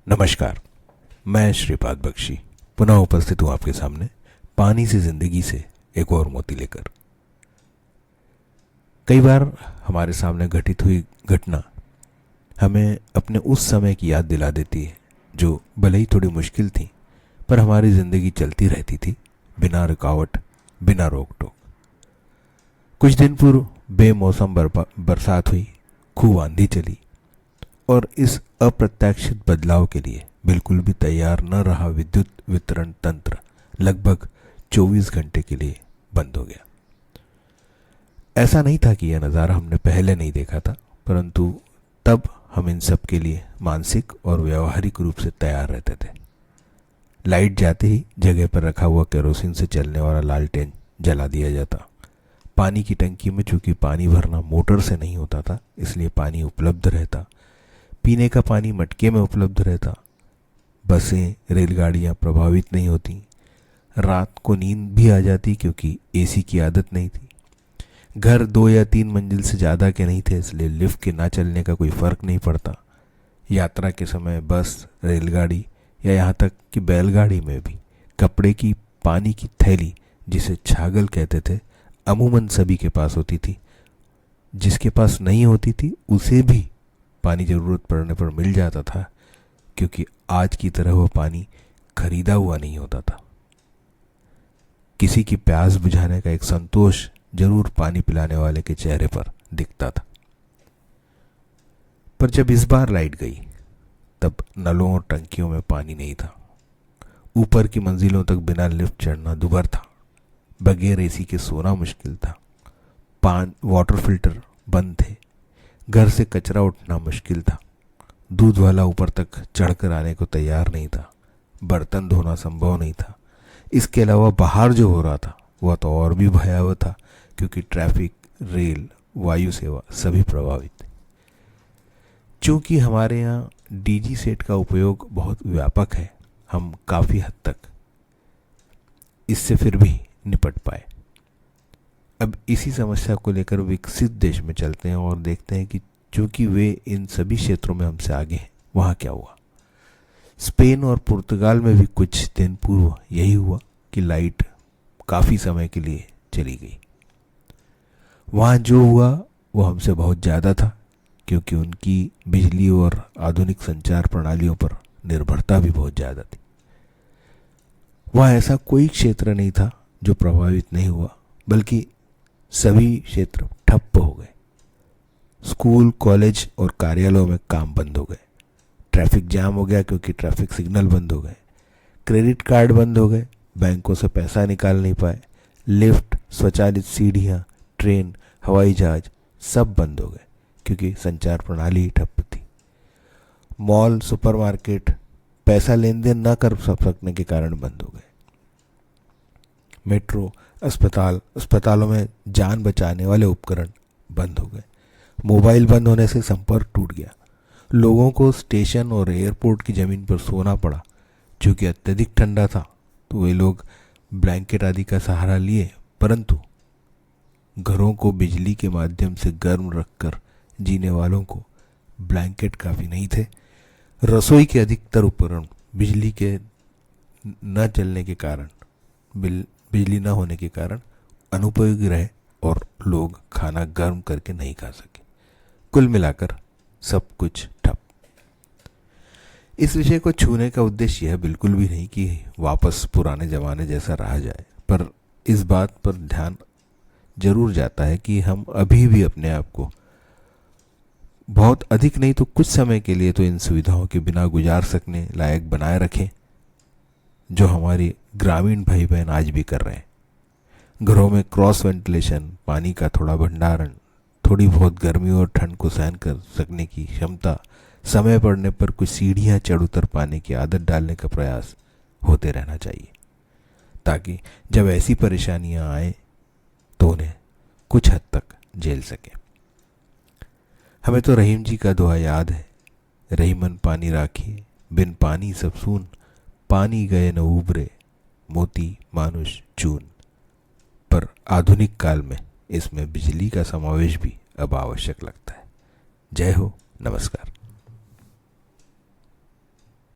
नमस्कार। मैं श्रीपाद बख्शी पुनः उपस्थित हूँ आपके सामने पानी से जिंदगी से एक और मोती लेकर। कई बार हमारे सामने घटित हुई घटना हमें अपने उस समय की याद दिला देती है जो भले ही थोड़ी मुश्किल थी, पर हमारी ज़िंदगी चलती रहती थी बिना रुकावट, बिना रोक टोक। कुछ दिन पूर्व बेमौसम बरसात हुई, खूब आंधी चली और इस अप्रत्याशित बदलाव के लिए बिल्कुल भी तैयार न रहा विद्युत वितरण तंत्र लगभग 24 घंटे के लिए बंद हो गया। ऐसा नहीं था कि यह नज़ारा हमने पहले नहीं देखा था, परंतु तब हम इन सब के लिए मानसिक और व्यवहारिक रूप से तैयार रहते थे। लाइट जाते ही जगह पर रखा हुआ केरोसिन से चलने वाला लालटेन जला दिया जाता। पानी की टंकी में चूंकि पानी भरना मोटर से नहीं होता था, इसलिए पानी उपलब्ध रहता। पीने का पानी मटके में उपलब्ध रहता। बसें, रेलगाड़ियाँ प्रभावित नहीं होती। रात को नींद भी आ जाती क्योंकि एसी की आदत नहीं थी। घर 2 या 3 मंजिल से ज़्यादा के नहीं थे, इसलिए लिफ्ट के ना चलने का कोई फ़र्क नहीं पड़ता। यात्रा के समय बस, रेलगाड़ी या यहाँ तक कि बैलगाड़ी में भी कपड़े की पानी की थैली, जिसे छागल कहते थे, अमूमन सभी के पास होती थी। जिसके पास नहीं होती थी उसे भी पानी ज़रूरत पड़ने पर मिल जाता था, क्योंकि आज की तरह वह पानी खरीदा हुआ नहीं होता था। किसी की प्यास बुझाने का एक संतोष जरूर पानी पिलाने वाले के चेहरे पर दिखता था। पर जब इस बार लाइट गई तब नलों और टंकियों में पानी नहीं था। ऊपर की मंजिलों तक बिना लिफ्ट चढ़ना दुभर था। बगैर एसी के सोना मुश्किल था। वाटर फिल्टर बंद थे। घर से कचरा उठना मुश्किल था। दूध वाला ऊपर तक चढ़कर आने को तैयार नहीं था। बर्तन धोना संभव नहीं था। इसके अलावा बाहर जो हो रहा था वह तो और भी भयावह था, क्योंकि ट्रैफिक, रेल, वायु सेवा सभी प्रभावित थे। चूँकि हमारे यहाँ डीजी सेट का उपयोग बहुत व्यापक है, हम काफ़ी हद तक इससे फिर भी निपट पाए। अब इसी समस्या को लेकर विकसित देश में चलते हैं और देखते हैं कि चूंकि वे इन सभी क्षेत्रों में हमसे आगे हैं, वहाँ क्या हुआ। स्पेन और पुर्तगाल में भी कुछ दिन पूर्व यही हुआ कि लाइट काफ़ी समय के लिए चली गई। वहाँ जो हुआ वो हमसे बहुत ज़्यादा था, क्योंकि उनकी बिजली और आधुनिक संचार प्रणालियों पर निर्भरता भी बहुत ज़्यादा थी। वहाँ ऐसा कोई क्षेत्र नहीं था जो प्रभावित नहीं हुआ, बल्कि सभी क्षेत्र ठप्प हो गए। स्कूल, कॉलेज और कार्यालयों में काम बंद हो गए। ट्रैफिक जाम हो गया क्योंकि ट्रैफिक सिग्नल बंद हो गए। क्रेडिट कार्ड बंद हो गए, बैंकों से पैसा निकाल नहीं पाए। लिफ्ट, स्वचालित सीढ़ियाँ, ट्रेन, हवाई जहाज सब बंद हो गए क्योंकि संचार प्रणाली ठप्प थी। मॉल, सुपरमार्केट पैसा लेन देन न कर सकने के कारण बंद हो गए। मेट्रो, अस्पतालों में जान बचाने वाले उपकरण बंद हो गए। मोबाइल बंद होने से संपर्क टूट गया। लोगों को स्टेशन और एयरपोर्ट की ज़मीन पर सोना पड़ा। चूँकि अत्यधिक ठंडा था तो वे लोग ब्लैंकेट आदि का सहारा लिए, परंतु घरों को बिजली के माध्यम से गर्म रखकर जीने वालों को ब्लैंकेट काफ़ी नहीं थे। रसोई के अधिकतर उपकरण बिजली के न चलने के कारण, बिजली न होने के कारण अनुपयोगी रहे और लोग खाना गर्म करके नहीं खा सके। कुल मिलाकर सब कुछ ठप। इस विषय को छूने का उद्देश्य यह बिल्कुल भी नहीं कि वापस पुराने ज़माने जैसा रहा जाए, पर इस बात पर ध्यान जरूर जाता है कि हम अभी भी अपने आप को बहुत अधिक नहीं तो कुछ समय के लिए तो इन सुविधाओं के बिना गुजार सकने लायक बनाए रखें, जो हमारी ग्रामीण भाई बहन आज भी कर रहे हैं। घरों में क्रॉस वेंटिलेशन, पानी का थोड़ा भंडारण, थोड़ी बहुत गर्मी और ठंड को सहन कर सकने की क्षमता, समय पड़ने पर कुछ सीढ़ियाँ चढ़ उतर पाने की आदत डालने का प्रयास होते रहना चाहिए, ताकि जब ऐसी परेशानियाँ आए तो उन्हें कुछ हद तक झेल सकें। हमें तो रहीम जी का दुआ याद है, रहीमन पानी राखिए, बिन पानी सब सून, पानी गए न उबरे, मोती मानुष चून। पर आधुनिक काल में इसमें बिजली का समावेश भी अब आवश्यक लगता है। जय हो, नमस्कार।